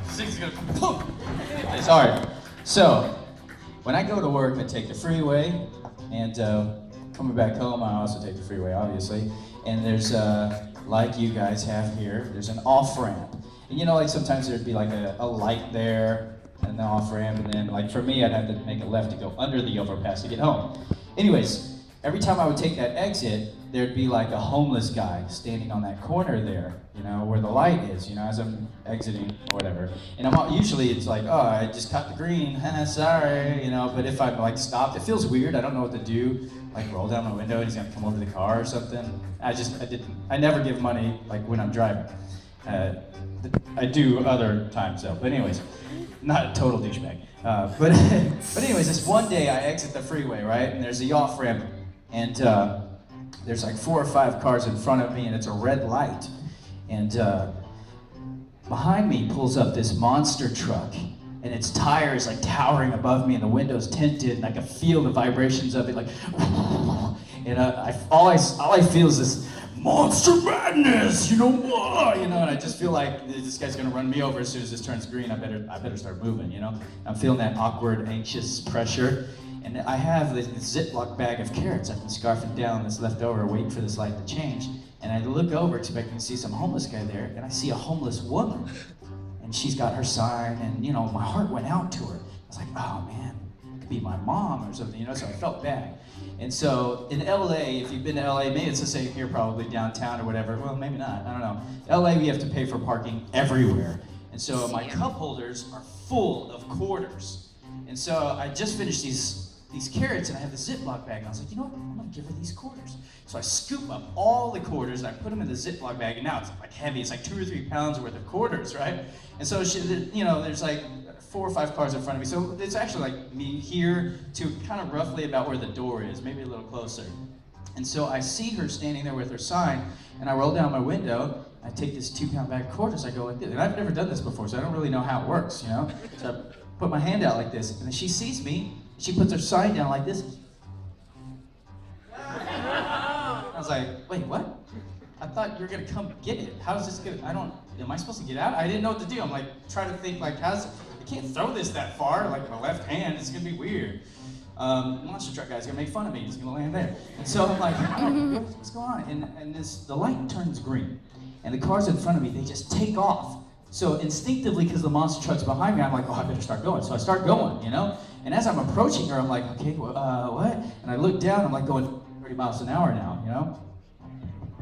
Six is gonna boom. Sorry. So, when I go to work, I take the freeway, and coming back home, I also take the freeway, obviously. And there's, like you guys have here, there's an off-ramp. And you know, like sometimes there'd be like a light there, and the off-ramp, and then like for me, I'd have to make a left to go under the overpass to get home. Anyways, every time I would take that exit, there'd be like a homeless guy standing on that corner there, you know, where the light is, you know, as I'm exiting or whatever. And usually it's like, oh, I just cut the green, sorry, you know, but if I'm like stopped, it feels weird, I don't know what to do, like roll down my window and he's gonna come over the car or something. I never give money like when I'm driving. I do other times though, but anyways, not a total douchebag. But anyways, this one day I exit the freeway, right, and there's the off ramp, and there's like 4 or 5 cars in front of me, and it's a red light, and behind me pulls up this monster truck, and its tires like towering above me, and the windows tinted, and I can feel the vibrations of it, like, and all I feel is this monster madness, you know, and I just feel like this guy's gonna run me over as soon as this turns green. I better start moving, you know. I'm feeling that awkward, anxious pressure, and I have this Ziploc bag of carrots I've been scarfing down that's left over, waiting for this light to change. And I look over, expecting to see some homeless guy there, and I see a homeless woman, and she's got her sign, and you know, my heart went out to her. I was like, oh man, it could be my mom or something, you know. So I felt bad. And so in LA, if you've been to LA, maybe it's the same here, probably downtown or whatever. Well, maybe not, I don't know. LA, we have to pay for parking everywhere. And so my cup holders are full of quarters. And so I just finished these carrots, and I have the Ziploc bag, and I was like, you know what, I'm gonna give her these quarters. So I scoop up all the quarters, and I put them in the Ziploc bag, and now it's like heavy, it's like 2 or 3 pounds worth of quarters, right? And so you know, there's like 4 or 5 cars in front of me, so it's actually like me here to kind of roughly about where the door is, maybe a little closer. And so I see her standing there with her sign, and I roll down my window, I take this 2-pound bag of quarters, I go like this, and I've never done this before, so I don't really know how it works, you know? So I put my hand out like this, and then she sees me, she puts her sign down like this. I was like, wait, what? I thought you were gonna come get it. How's this gonna, am I supposed to get out? I didn't know what to do. I'm like, trying to think like, I can't throw this that far, like my left hand, it's gonna be weird. Monster truck guy's gonna make fun of me, he's gonna land there. And so I'm like, oh, what's going on? And the light turns green, and the cars in front of me, they just take off. So instinctively, because the monster truck's behind me, I'm like, oh, I better start going. So I start going, you know? And as I'm approaching her, I'm like, okay, what? And I look down, I'm like going 30 miles an hour now, you know?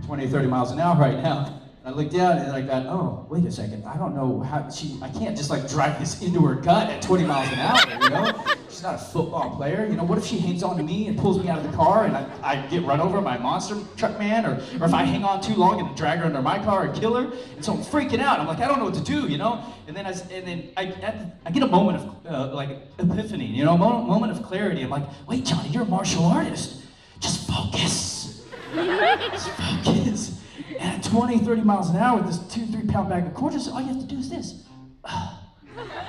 20, 30 miles an hour right now. And I look down and I got, oh, wait a second, I don't know how, I can't just like drive this into her gut at 20 miles an hour, you know? She's not a football player, you know? What if she hangs on to me and pulls me out of the car and I get run over by a monster truck man, or if I hang on too long and drag her under my car and kill her? And so I'm freaking out. I'm like, I don't know what to do, you know? And then I get a moment of like epiphany, you know, a moment of clarity. I'm like, wait, Johnny, you're a martial artist. Just focus. Just focus. And at 20, 30 miles an hour with this 2-3 pound bag of quarters, all you have to do is this.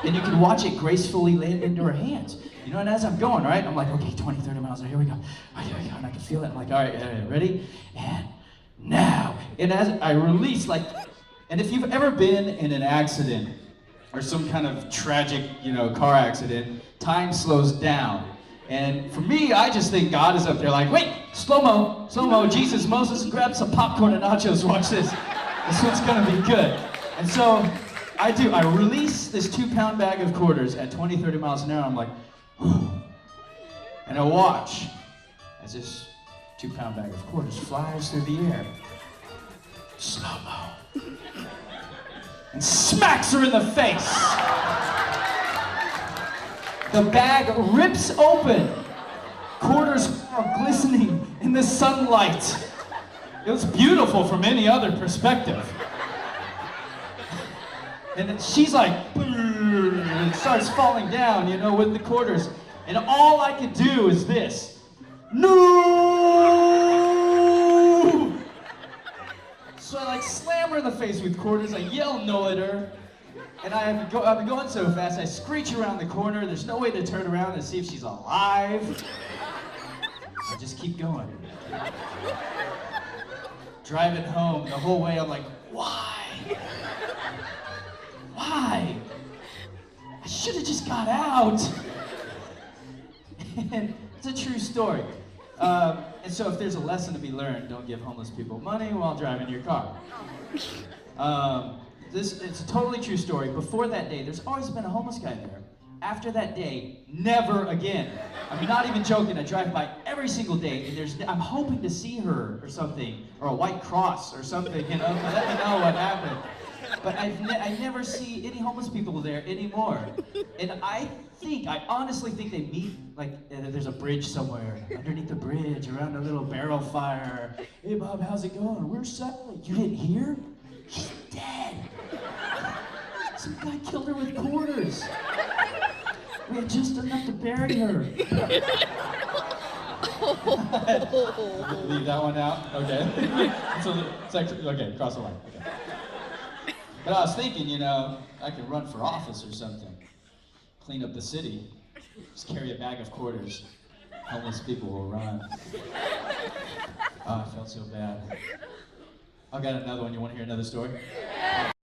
And you can watch it gracefully land into her hands. You know, and as I'm going, right, I'm like, okay, 20, 30 miles an hour, here we go. Oh, here we go, and I can feel it. I'm like, all right, ready? And now. And as I release, like, and if you've ever been in an accident or some kind of tragic, you know, car accident, time slows down. And for me, I just think God is up there like, wait, slow-mo, Jesus, Moses, grab some popcorn and nachos, watch this. This one's gonna be good. And so I release this 2-pound bag of quarters at 20, 30 miles an hour. I'm like, whew. And I watch as this 2-pound bag of quarters flies through the air, slow-mo, and smacks her in the face. The bag rips open. Quarters are glistening in the sunlight. It was beautiful from any other perspective. And then she's like, and it starts falling down, you know, with the quarters. And all I could do is this. No! So I like slam her in the face with quarters. I yell no at her. And I've been going so fast, I screech around the corner. There's no way to turn around and see if she's alive. I just keep going. Driving home, the whole way I'm like, why? Why? should have just got out. And it's a true story. And so if there's a lesson to be learned, don't give homeless people money while driving your car. It's a totally true story. Before that day, there's always been a homeless guy there. After that day, never again. I'm not even joking. I drive by every single day, and I'm hoping to see her or something, or a white cross or something, to let me know what happened. But I never see any homeless people there anymore. And I honestly think they meet, like, there's a bridge somewhere, underneath the bridge, around a little barrel fire. Hey Bob, how's it going? Where's Sally? You didn't hear? She's dead. Some guy killed her with quarters. We had just enough to bury her. Leave that one out? Okay. It's like, okay, cross the line. Okay. But I was thinking, I could run for office or something. Clean up the city. Just carry a bag of quarters. Homeless people will run. Oh, I felt so bad. I've got another one. You want to hear another story?